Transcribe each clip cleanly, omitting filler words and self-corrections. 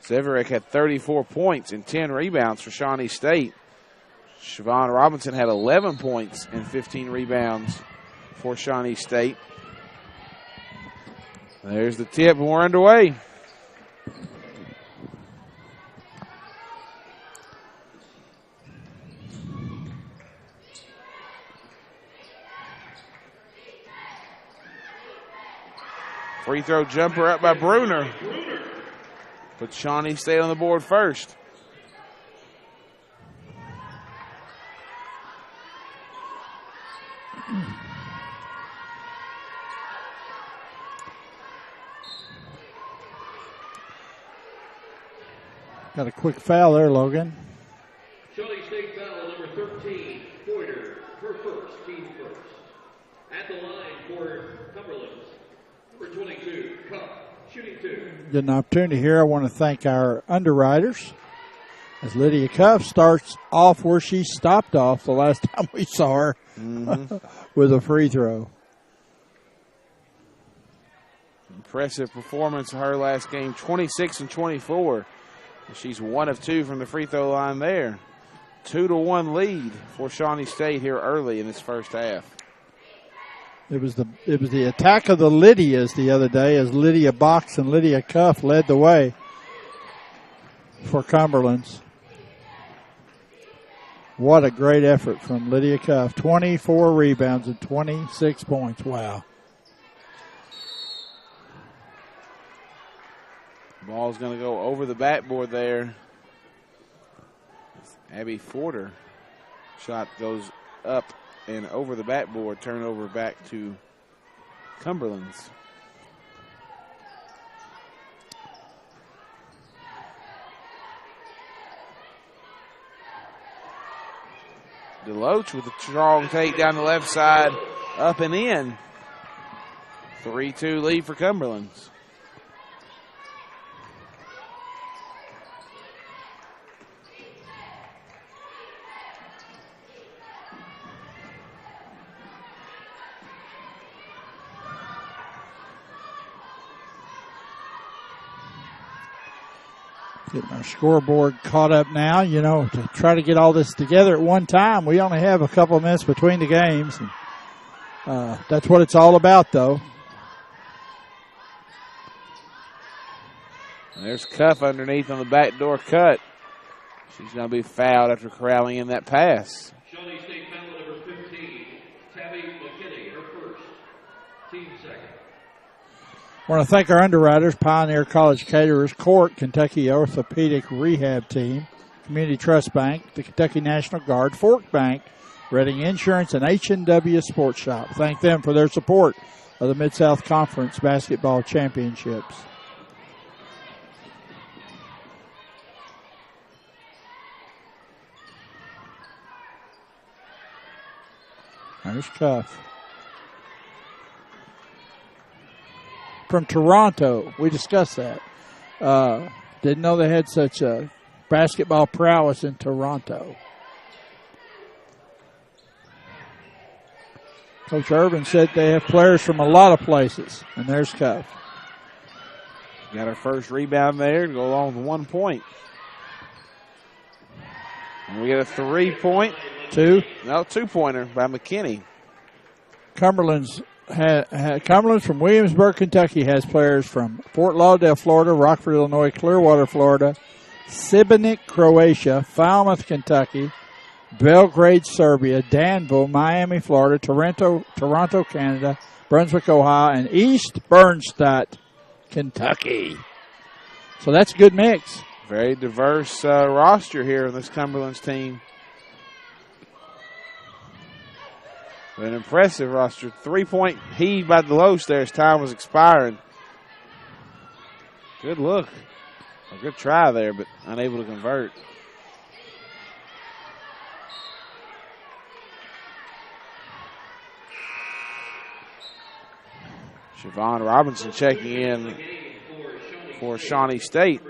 Severick had 34 points and 10 rebounds for Shawnee State. Siobhan Robinson had 11 points and 15 rebounds for Shawnee State. There's the tip, and we're underway. Free throw jumper up by Bruner. Put Shawnee State on the board first. Got a quick foul there, Logan. Shawnee State foul number 13, Pointer, her first, team first. At the line for Cumberland, number 22, Cup, shooting 2. Get an opportunity here. I want to thank our underwriters as Lydia Cuff starts off where she stopped off the last time we saw her with a free throw. Impressive performance of her last game, 26 and 24. She's 1 of 2 from the free throw line there. 2-1 lead for Shawnee State here early in this first half. It was the attack of the Lydias the other day as Lydia Box and Lydia Cuff led the way for Cumberland's. What a great effort from Lydia Cuff. 24 rebounds and 26 points. Wow. Ball's going to go over the backboard there. Abby Forder shot goes up and over the backboard. Turnover back to Cumberland's. DeLoach with a strong take down the left side, up and in. 3-2 lead for Cumberland's. Getting our scoreboard caught up now, to try to get all this together at one time. We only have a couple of minutes between the games. And, that's what it's all about, though. There's Cuff underneath on the backdoor cut. She's going to be fouled after corralling in that pass. Shawnee State foul number 15, Tabby McKinney, her first, team second. I want to thank our underwriters, Pioneer College Caterers, Court, Kentucky Orthopedic Rehab Team, Community Trust Bank, the Kentucky National Guard, Fork Bank, Reading Insurance, and H&W Sports Shop. Thank them for their support of the Mid-South Conference Basketball Championships. There's Cuff. From Toronto. We discussed that. Didn't know they had such a basketball prowess in Toronto. Coach Urban said they have players from a lot of places. And there's Cuff. Got her first rebound there to go along with 1 point. And we get a 3-point. 2-pointer by McKinney. Cumberland's from Williamsburg, Kentucky has players from Fort Lauderdale, Florida, Rockford, Illinois, Clearwater, Florida, Šibenik, Croatia, Falmouth, Kentucky, Belgrade, Serbia, Danville, Miami, Florida, Toronto, Canada, Brunswick, Ohio, and East Bernstadt, Kentucky. So that's a good mix. Very diverse roster here in this Cumberland's team. An impressive roster. 3-point heave by DeLoach there as time was expiring. Good look. A good try there, but unable to convert. Siobhan Robinson checking in for Shawnee State.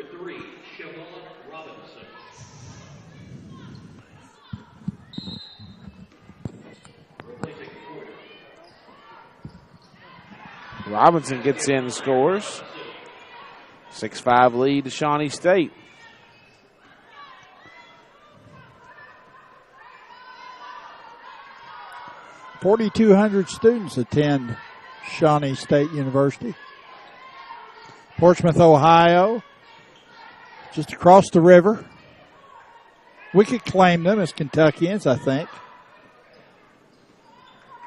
Robinson gets in and scores. 6-5 lead to Shawnee State. $4,200 students attend Shawnee State University. Portsmouth, Ohio, just across the river. We could claim them as Kentuckians, I think.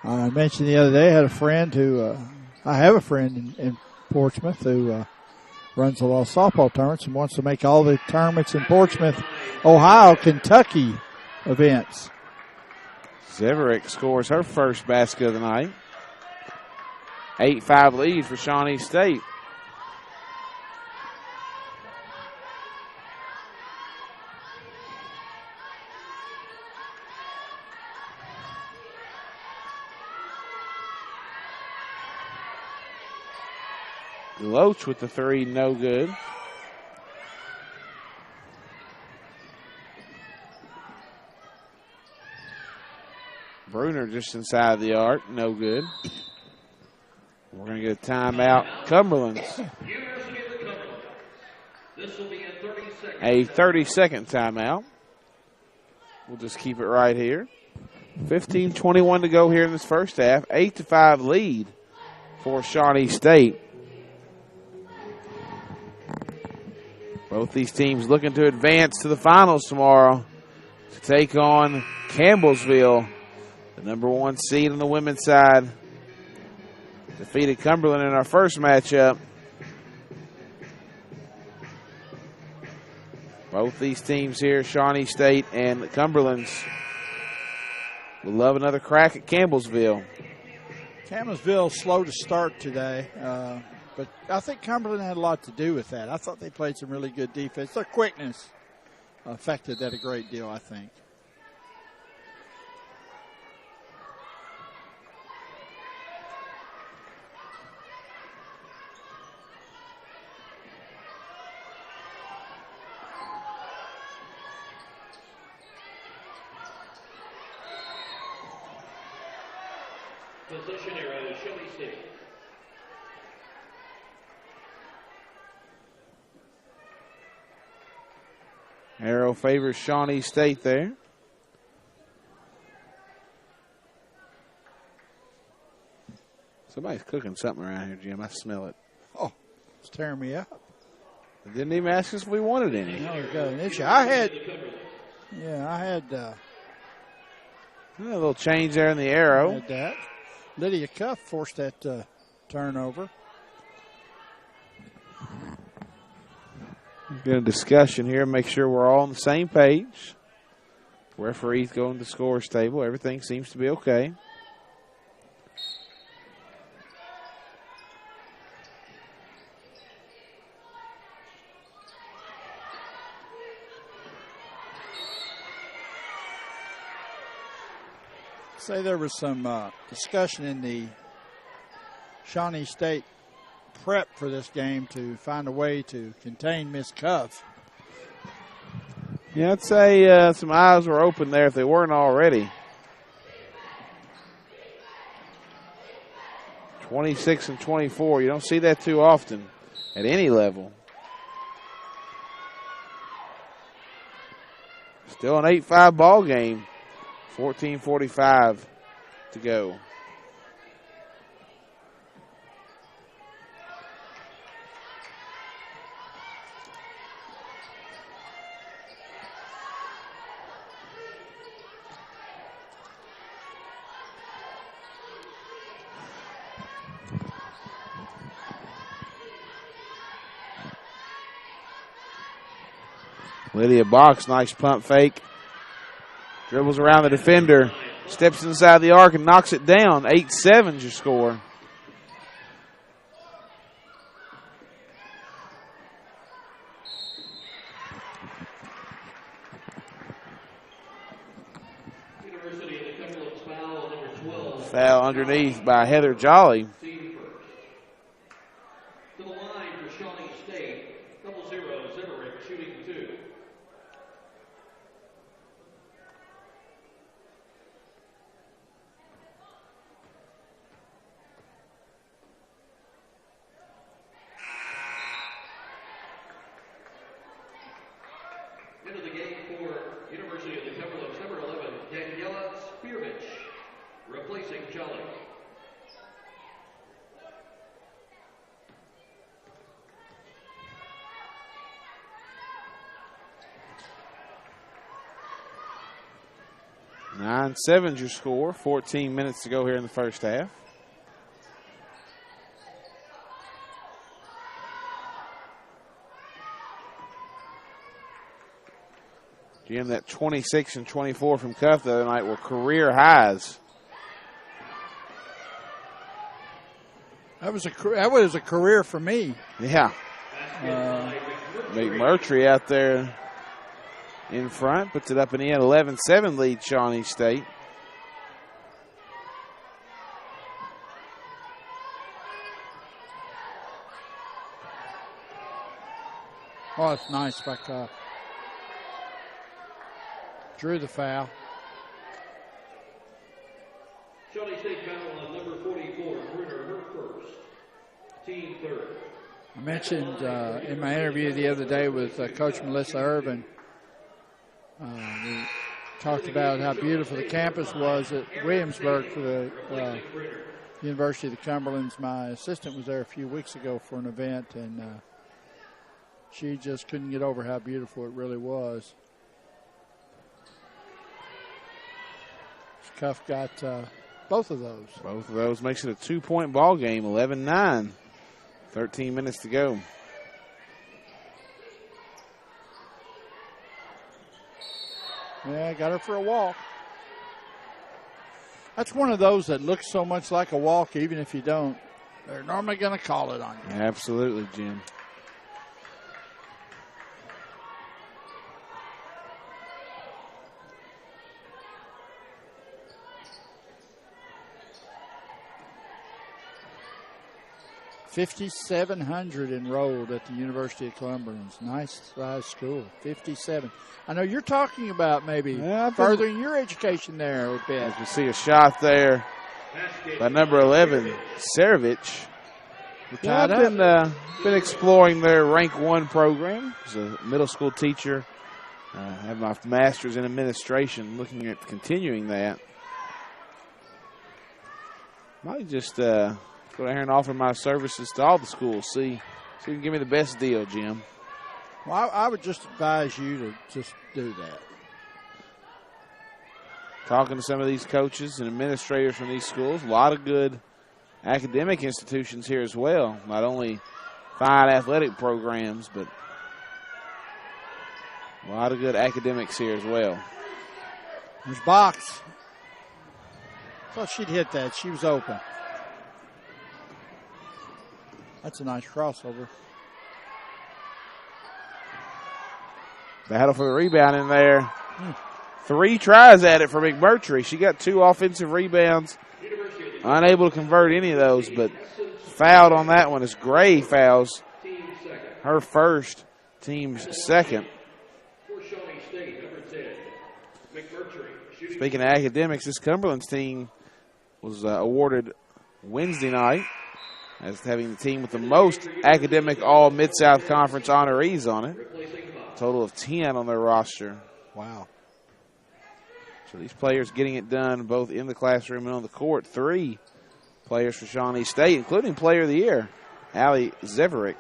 I mentioned the other day I had a friend who, I have a friend in Portsmouth who runs a lot of softball tournaments and wants to make all the tournaments in Portsmouth, Ohio, Kentucky events. Zeverick scores her first basket of the night. 8-5 lead for Shawnee State. Loach with the three, no good. Bruner just inside the arc, no good. We're going to get a timeout. Cumberland's. This will be a 30-second timeout. We'll just keep it right here. 15:21 to go here in this first half. 8-5 lead for Shawnee State. Both these teams looking to advance to the finals tomorrow to take on Campbellsville, the number 1 seed on the women's side. Defeated Cumberland in our first matchup. Both these teams here, Shawnee State and Cumberland's, will love another crack at Campbellsville. Campbellsville slow to start today, but I think Cumberland had a lot to do with that. I thought they played some really good defense. Their quickness affected that a great deal, I think. Possession arrow, Shawnee State. Arrow favors Shawnee State there. Somebody's cooking something around here, Jim. I smell it. Oh, it's tearing me up. They didn't even ask us if we wanted any. No, we got an issue. I had A little change there in the arrow. had that. Lydia Cuff forced that turnover. Get a discussion here, make sure we're all on the same page. Referees go to the scores table. Everything seems to be okay. Say there was some discussion in the Shawnee State prep for this game to find a way to contain Miss Cuff. Yeah, I'd say some eyes were open there if they weren't already. 26 and 24. You don't see that too often at any level. Still an 8-5 ball game. 14:45 to go. Lydia Box, nice pump fake. Dribbles around the defender, steps inside the arc and knocks it down. 8-7 is your score. University in the Cumberland's foul, number 12. Foul underneath by Heather Jolly. To the line for Shawnee State, 0-0, Zeverick shooting 2. End of the game for University of the Cumberland, number 11, Daniela Spearmich, replacing Charlie. Nine 7's your score. 14 minutes to go here in the first half. Jim, that 26 and 24 from Cuff the other night were career highs. That was a career for me. Yeah. McMurtry out there in front, puts it up in the end. 11-7 lead Shawnee State. Oh, it's nice by Cuff. Drew the foul. Shawnee State foul on number 44, Bruner, her first. Team third. I mentioned in my interview the other day with Coach Melissa Irvin, we talked about how beautiful the campus was at Williamsburg for the University of the Cumberlands. My assistant was there a few weeks ago for an event, and she just couldn't get over how beautiful it really was. Cuff got both of those. Both of those makes it a 2-point ball game, 11-9. 13 minutes to go. Yeah, got her for a walk. That's one of those that looks so much like a walk, even if you don't. They're normally going to call it on you. Absolutely, Jim. $5,700 enrolled at the University of Cumberland. Nice size school. 57. I know you're talking about maybe furthering your education there a bit. As we see a shot there by number 11, Serovich. Yeah, I've been exploring their Rank 1 program. As a middle school teacher, I have my master's in administration, looking at continuing that. Might just go down here and offer my services to all the schools. See if you can give me the best deal, Jim. Well, I would just advise you to just do that. Talking to some of these coaches and administrators from these schools, a lot of good academic institutions here as well. Not only fine athletic programs, but a lot of good academics here as well. There's Box. Thought she'd hit that. She was open. That's a nice crossover. Battle for the rebound in there. 3 tries at it for McMurtry. She got 2 offensive rebounds. Unable to convert any of those, but fouled on that one as Gray fouls her first, team's second. Speaking of academics, this Cumberland's team was awarded Wednesday night as having the team with the most academic all Mid-South Conference honorees on it. A total of 10 on their roster. Wow. So these players getting it done both in the classroom and on the court. 3 players for Shawnee State, including Player of the Year, Allie Zeverick.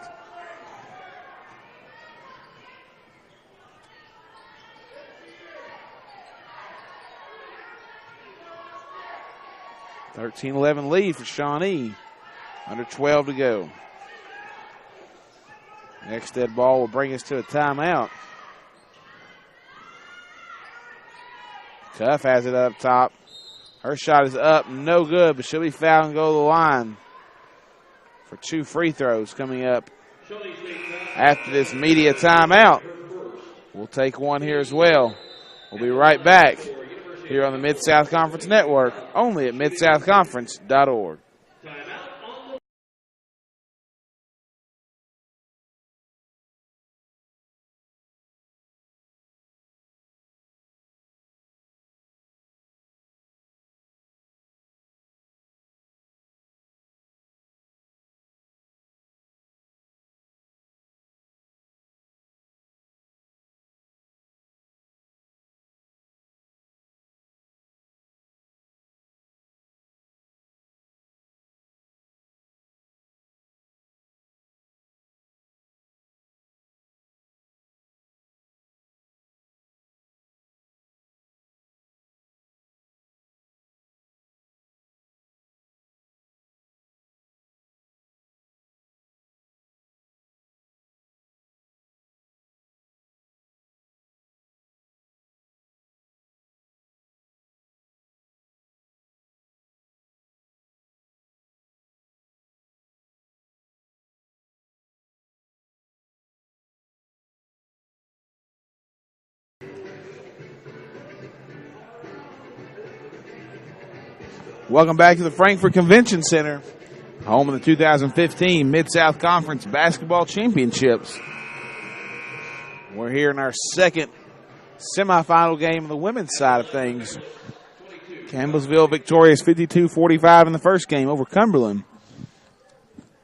(13-11) lead for Shawnee. Under 12 to go. Next dead ball will bring us to a timeout. Cuff has it up top. Her shot is up, no good, but she'll be fouled and go to the line for 2 free throws coming up after this media timeout. We'll take one here as well. We'll be right back here on the Mid-South Conference Network, only at midsouthconference.org. Welcome back to the Frankfort Convention Center, home of the 2015 Mid-South Conference Basketball Championships. We're here in our second semifinal game of the women's side of things. Campbellsville victorious 52-45 in the first game over Cumberland.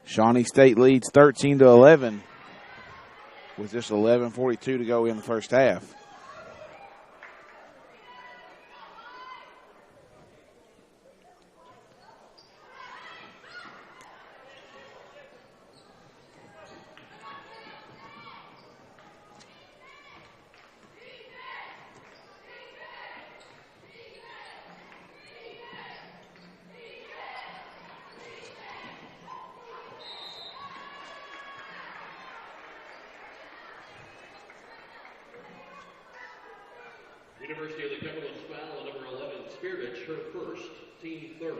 Shawnee State leads 13-11 with just 11:42 to go in the first half. University of the Cumberland's foul on number 11, Spiritich, her first, team third.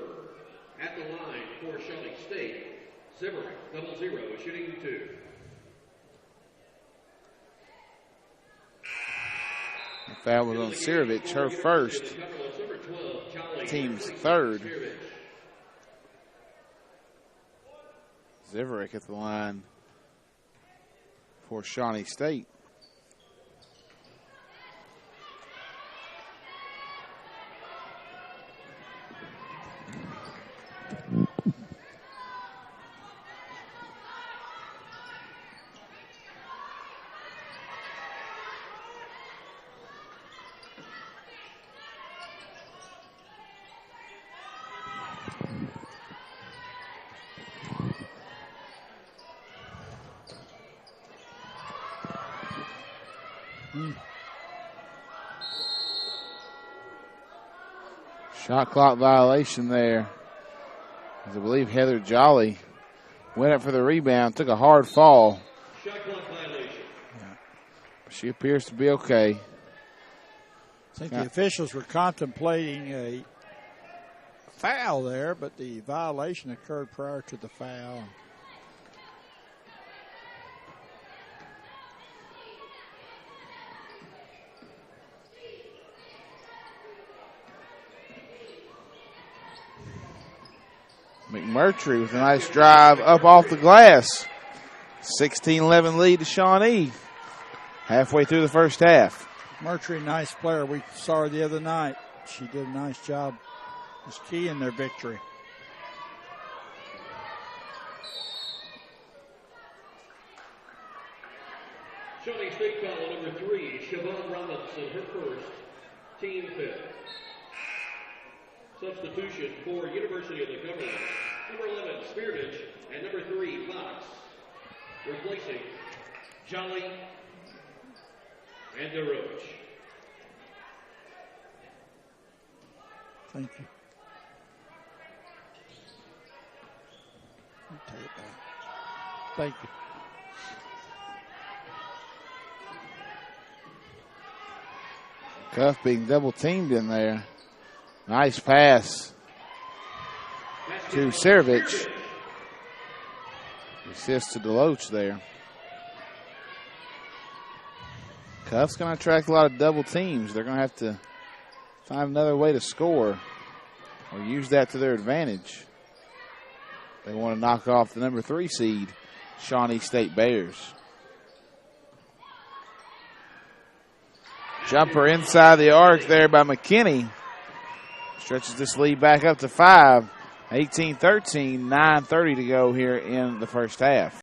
At the line for Shawnee State, Zimmerich, 0-0, shooting 2. The foul was on Sirovich, her first, team's third. Zimmerich at the line for Shawnee State. Shot clock violation there. As I believe Heather Jolly went up for the rebound, took a hard fall. Shot clock violation. Yeah. She appears to be okay. I think the officials were contemplating a foul there, but the violation occurred prior to the foul. McMurtry with a nice drive up off the glass. 16-11 lead to Shawnee. Halfway through the first half. McMurtry, nice player. We saw her the other night. She did a nice job. Was key in their victory. Shawnee State foul on number 3, Siobhan Robinson, her first, team 5th. Substitution for University of the Cumberland, number 11, Spiritich, and number 3, Fox, replacing Jolly and DeRoche. Thank you. I'll take it back. Thank you. Cuff being double teamed in there. Nice pass to Sirovich. Assist to DeLoach there. Cuff's going to attract a lot of double teams. They're going to have to find another way to score or use that to their advantage. They want to knock off the number 3 seed, Shawnee State Bears. Jumper inside the arc there by McKinney. Stretches this lead back up to 5. 18-13, 9:30 to go here in the first half.